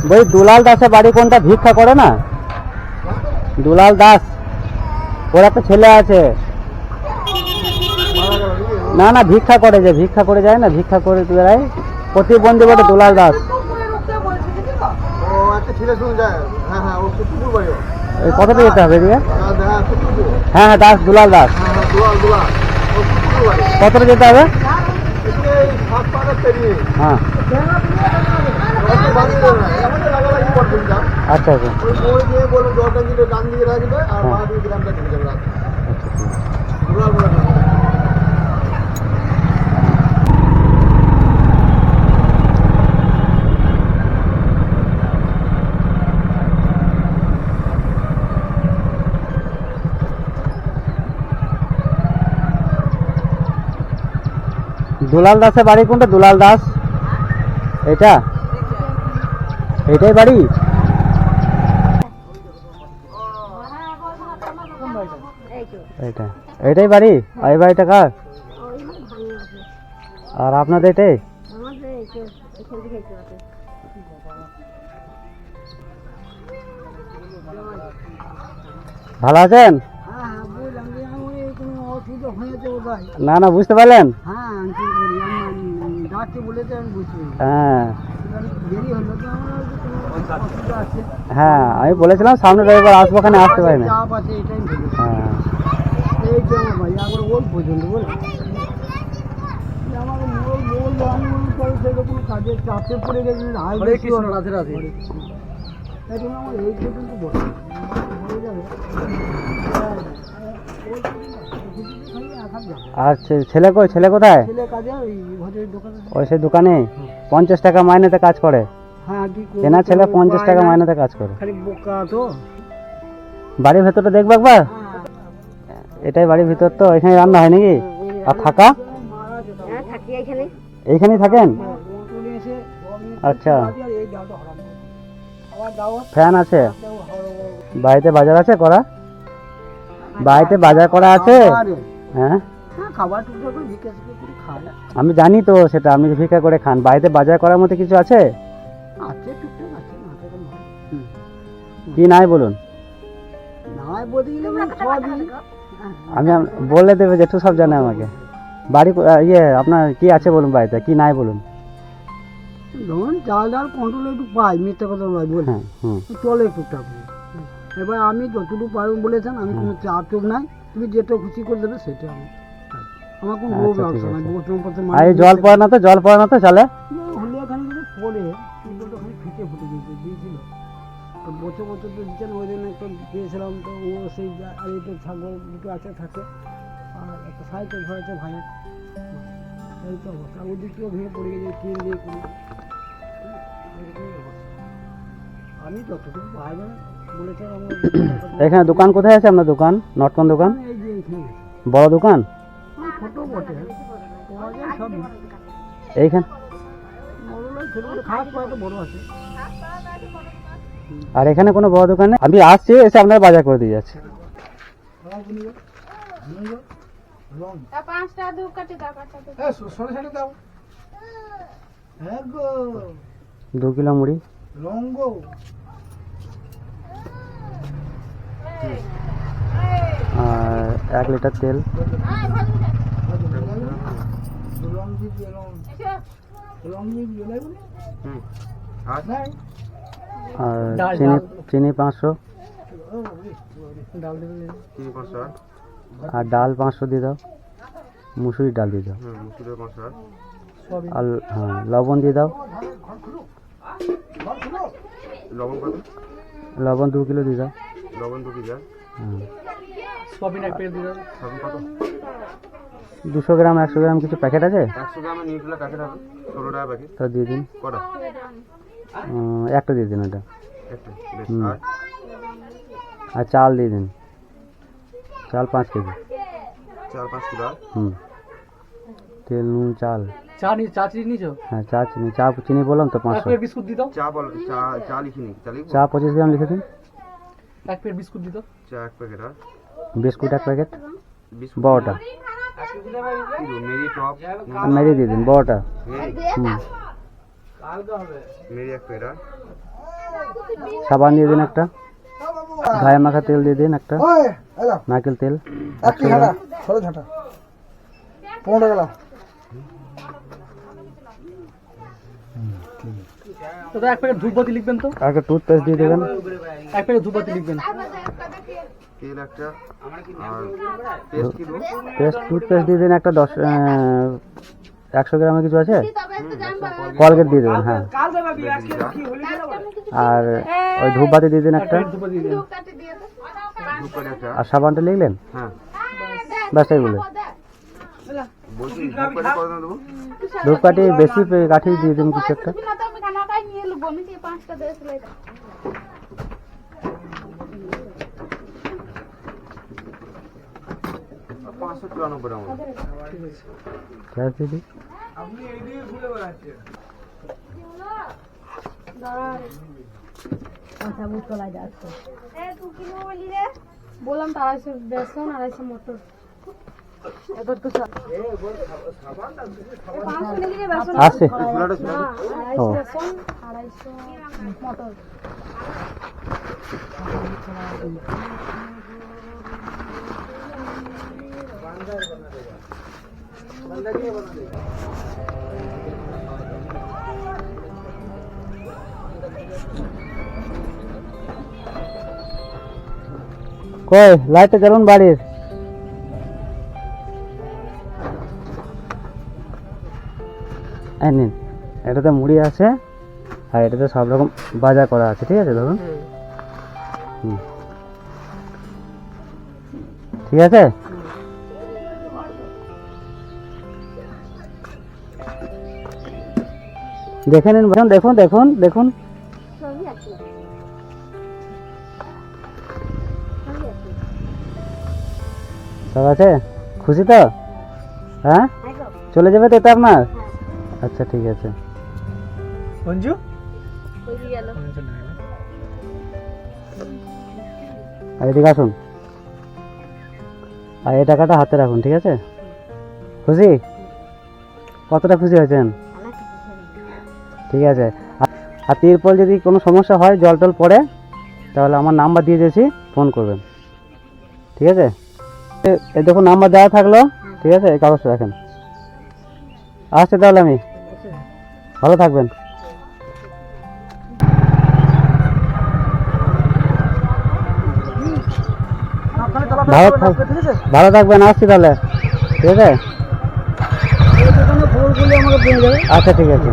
বই দুলাল দাসের বাড়ি কোনটা? ভিক্ষা করে না দুলাল দাস, ওর একটা ছেলে আছে। না না ভিক্ষা করে, যে ভিক্ষা করে যায় না, ভিক্ষা করে বেড়ায়, প্রতিবন্ধী বটে দুলাল দাস। কতটা যেতে হবে এদিকে? হ্যাঁ হ্যাঁ দাস, দুলাল দাস। কতটা যেতে হবে? হ্যাঁ আচ্ছা আচ্ছা দুলাল দাসের বাড়ি কোনটা? দুলাল দাস এটা, এটাই বাড়ি? এটা এটাই বাড়ি? আর এই বাড়িটা কার? আর আপনাদের এটাই? ভালো আছেন? না না বুঝতে পারলেন? হ্যাঁ হ্যাঁ আমি বলেছিলাম সামনে রবিবার আসবো, ওখানে আসতে পারি না। হ্যাঁ চাপে পড়ে গেছে। আর ছেলে কই? ছেলে কোথায়? ওই সেই দোকানে 50 টাকা মাইনেতে কাজ করে। চেনা ছেলে 50 টাকা মাইনেতে কাজ করে। বাড়ির ভেতরটা দেখবো একবার? এটাই বাড়ির ভিতর তো? এখানে রান্না হয় নাকি? আর থাকা? এইখানেই থাকেন? আচ্ছা ফ্যান আছে? বাড়িতে বাজার আছে করা? বাড়িতে বাজার করা আছে? হ্যাঁ আমি জানি তো সেটা, আপনি ভিক্ষা করে খান। বাড়িতে বাজার করার মতো কিছু আছে? কি নাই বলুন? আমি বলে দেবে যেটু সব জানে আমাকে। বাড়ি ইয়ে আপনার কি আছে বলুন, বাড়িতে কি নাই বলুন? ধরুন চাল ডাল কন্ট্রোল একটু পাই, মিথ্যা কথা নয় বলে চলে টুকটাক। এবার আমি যতটুকু পারবো বলেছেন, আমি কোনো চাপ চোখ নাই, তুমি যেটা খুশি করে দেবে সেটা আমি, আমার কোনো লোভ লাগছে না। জল পড়ে না তো? জল পড়ে না তো চালে? হলে ওখানে যদি পড়ে কিন্তু ওখানে ফিটে ফুটে দিয়েছিল তো, বছর বছর তো দিচ্ছেন। ওই দিন একটা পেয়েছিলাম তো, ও সেই আর এটা ছাগল দুটো আছে থাকে, আর একটা সাইকেল হয়েছে ভাইয়ের, এই তো অবস্থা। ওই দিকটাও ভেঙে পড়ে গেছে, ট্রেন দিয়ে কোনো। আমি যতটুকু পাইব বলেছেন আমার। এখানে দোকান কোথায় আছে আপনার? দোকান নটকন দোকান? এই যে এখানে বড় দোকান? ছোট বটে, সব এইখানে খারাপ কয়েকটা বড় আছে। আর এখানে কোনো বড় দোকান নেই? আমি আসছি, এসে আপনার বাজার করে দিয়ে যাচ্ছি। 2 কিলো মুড়ি, আর 1 লিটার তেল, আর চিনি 500, আর ডাল 500 দিয়ে দাও, মুসুরির ডাল দিয়ে দাও, আর হ্যাঁ লবণ দিয়ে দাও। লবণ 2 কিলো দিয়ে দাও। 200 গ্রাম 100 গ্রাম কিছু প্যাকেট আছে? 100 গ্রামের নিউট্রেলা প্যাকেট হবে 16 টাকা প্যাকেট। তো দিয়ে দিন। কটা? একটা দিয়ে দিন ওটা। একটা বেশ। আর চাল দিয়ে দিন, চাল 5 কেজি। চাল 5 কিলো। তেল নুন চাল। চা চিনি নিছো? হ্যাঁ চা চিনি, চা চিনি বললাম তো 500। বিস্কুট দিতে দাও। চা বল, চা লিখিনি। চা 25 গ্রাম লিখে দিন। 1 প্লেট বিস্কুট দিতে। চা 1 প্যাকেট। আর বিস্কুট 1 প্যাকেট বড়টা। মেরি টপ মেরি দিয়ে দিন বড়টা। Marie 1 packet. সাবান দিয়ে দিন একটা, গায়ে মাখা তেল দিয়ে দিন একটা, নারকেল তেল 100 গ্রাম। দাদা এক প্যাকেট ধূপবাতি লিখবেন তো, আর একটা টুথপেস্ট দিয়ে দেবেন। এক প্যাকেট ধূপবাতি লিখবেন। তেল একটা আর পেস্ট কি দেবো? পেস্ট টুথপেস্ট দিয়ে দিন একটা 100 গ্রামের কিছু আছে, কলগেট দিয়ে দেবেন। হ্যাঁ, আর ওই ধূপবাতি দিয়ে দিন একটা, ধূপকাঠি একটা। আর সাবানটা লিখলেন? হ্যাঁ ব্যাস এইগুলো। বলছি ধূপকাঠি কত দেবো? ধূপকাঠি বেশি কাঠি দিয়ে দিন কিছু একটা। 594 আমার। গ্যাস দিদি। বললাম তো 250 বেসন 250 মটর এবার তো আসছে। ও 250 বেসন 250 মটর। কই লাইটটা জ্বালুন বাড়ির। এই নিন, এটাতে মুড়ি আছে আর এটাতে সব রকম বাজার করা আছে, ঠিক আছে ধরুন। ঠিক আছে, দেখে নিন, দেখুন দেখুন দেখুন। সব আছে, খুশি তো? হ্যাঁ, চলে যাবে তো এটা আপনার? আচ্ছা ঠিক আছে। মঞ্জু আর এদিকে আসুন, আর এই টাকাটা হাতে রাখুন, ঠিক আছে? খুশি? কতটা খুশি হয়েছেন? ঠিক আছে। আর এরপর যদি কোনো সমস্যা হয়, জল টল পড়ে, তাহলে আমার নাম্বার দিয়ে দিয়েছি, ফোন করবেন, ঠিক আছে? এই দেখুন নাম্বার দেওয়া থাকলো, ঠিক আছে? এই কাগজটা রাখেন। আসছে তাহলে, আমি ভালো থাকবেন। ভালো থাকবেন, আসছি তাহলে, ঠিক আছে? ফোন করলে আমাকে পেয়ে যাবে। আচ্ছা ঠিক আছে।